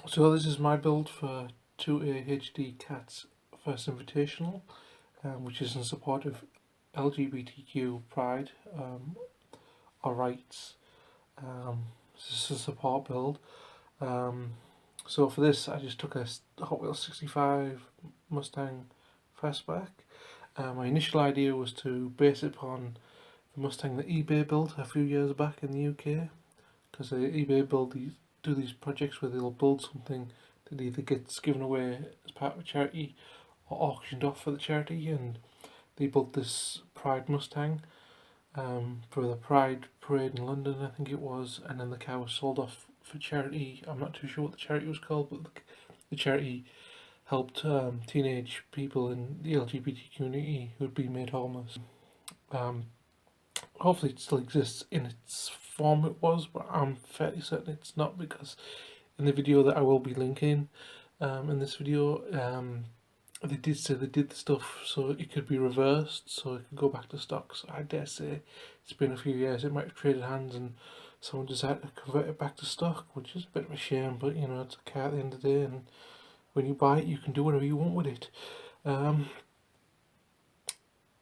So this is my build for 2A Cat's first invitational, which is in support of LGBTQ Pride or rights. This is a support build. So for this, I just took a Hot Wheels 65 Mustang Fastback. My initial idea was to base it upon the Mustang that eBay built a few years back in the UK, because eBay do these projects where they'll build something that either gets given away as part of a charity or auctioned off for the charity, and they built this Pride Mustang for the Pride Parade in London, I think it was, and then the car was sold off for charity. I'm not too sure what the charity was called, but the charity helped teenage people in the LGBT community who had been made homeless. Hopefully it still exists in its form it was, but I'm fairly certain it's not, because in the video that I will be linking in this video, they did say they did the stuff so it could be reversed, so it could go back to stock. So I dare say it's been a few years, it might have traded hands and someone decided to convert it back to stock, which is a bit of a shame, but you know, it's a car at the end of the day, and when you buy it you can do whatever you want with it.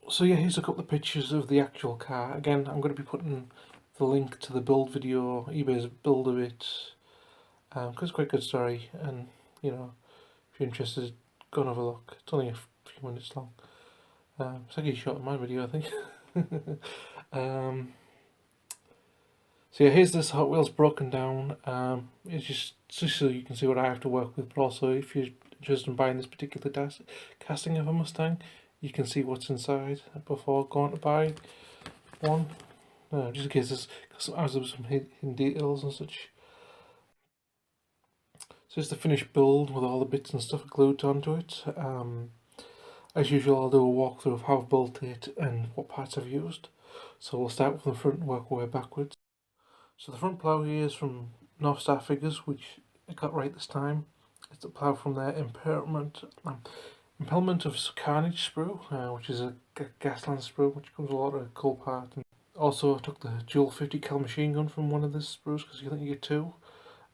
So yeah, here's a couple of pictures of the actual car. Again, I'm going to be putting the link to the build video, eBay's build of it, because it's quite a good story, and you know, if you're interested, go and have a look. It's only a few minutes long. It's actually short in my video, I think. So yeah, here's this Hot Wheels broken down. It's just so you can see what I have to work with, but also if you're interested in buying this particular casting of a Mustang, you can see what's inside before going to buy one. Just in case there's some hidden details and such. So it's the finished build with all the bits and stuff glued onto it. As usual, I'll do a walkthrough of how I've built it and what parts I've used. So we'll start from the front and work our way backwards. So the front plough here is from North Star Figures, which I got right this time. It's the plough from their Impellment of Carnage sprue, which is a Gasland sprue, which comes with a lot of cool parts. Also, I took the dual 50 cal machine gun from one of the sprues, because you think you get two.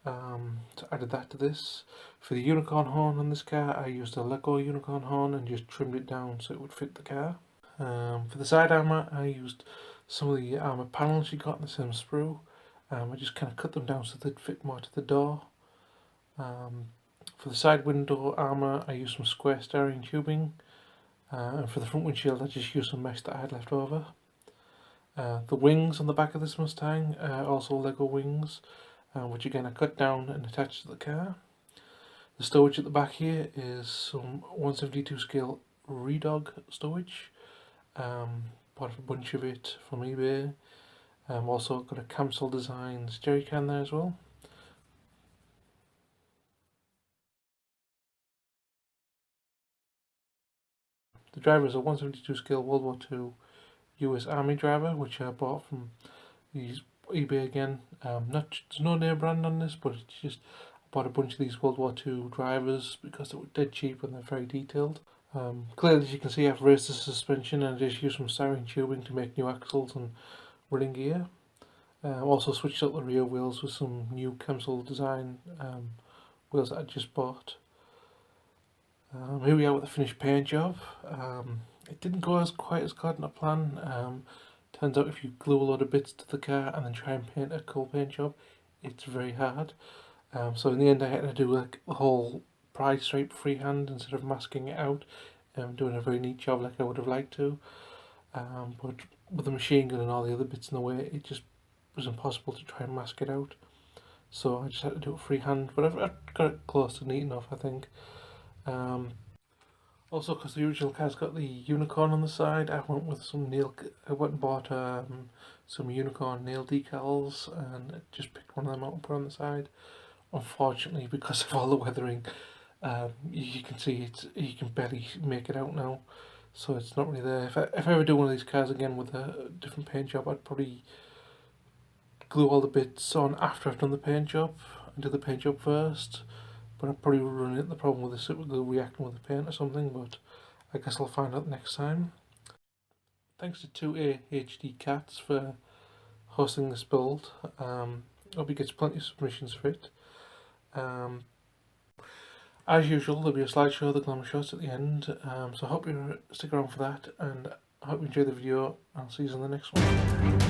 So I added that to this. For the unicorn horn on this car, I used a Lego unicorn horn and just trimmed it down so it would fit the car. For the side armour, I used some of the armour panels you got in the same sprue. I just kind of cut them down so they'd fit more to the door. For the side window armour, I used some square styrene tubing, and for the front windshield I just used some mesh that I had left over. The wings on the back of this Mustang are also Lego wings, which again I cut down and attached to the car. The stowage at the back here is some 1/72 scale Redog stowage. Bought a bunch of it from eBay. Also got a Camsol Designs jerry can there as well. The driver is a 1/72 scale World War II US Army driver, which I bought from eBay again. There's no name brand on this, but it's just I bought a bunch of these World War II drivers because they were dead cheap and they're very detailed. Clearly, as you can see, I've raised the suspension and I just used some styrene tubing to make new axles and running gear. Also switched out the rear wheels with some new Camsol design wheels that I just bought. Here we are with the finished paint job. It didn't go quite as according to plan. Turns out if you glue a lot of bits to the car and then try and paint a cool paint job, it's very hard. So in the end I had to do like the whole Pride stripe freehand instead of masking it out, doing a very neat job like I would have liked to. But with the machine gun and all the other bits in the way, it just was impossible to try and mask it out. So I just had to do it freehand, but I've got it close to neat enough, I think. Also, because the original car's got the unicorn on the side, I went and bought some unicorn nail decals and just picked one of them out and put on the side. Unfortunately, because of all the weathering, you can see you can barely make it out now, so it's not really there. If I ever do one of these cars again with a different paint job, I'd probably glue all the bits on after I've done the paint job and do the paint job first. But I'll probably run into the problem with the super glue reacting with the paint or something, but I guess I'll find out next time. Thanks to 2A Cats for hosting this build. Hope he gets plenty of submissions for it. As usual, there'll be a slideshow of the Glamour Shots at the end, so I hope you stick around for that, and I hope you enjoy the video. I'll see you in the next one.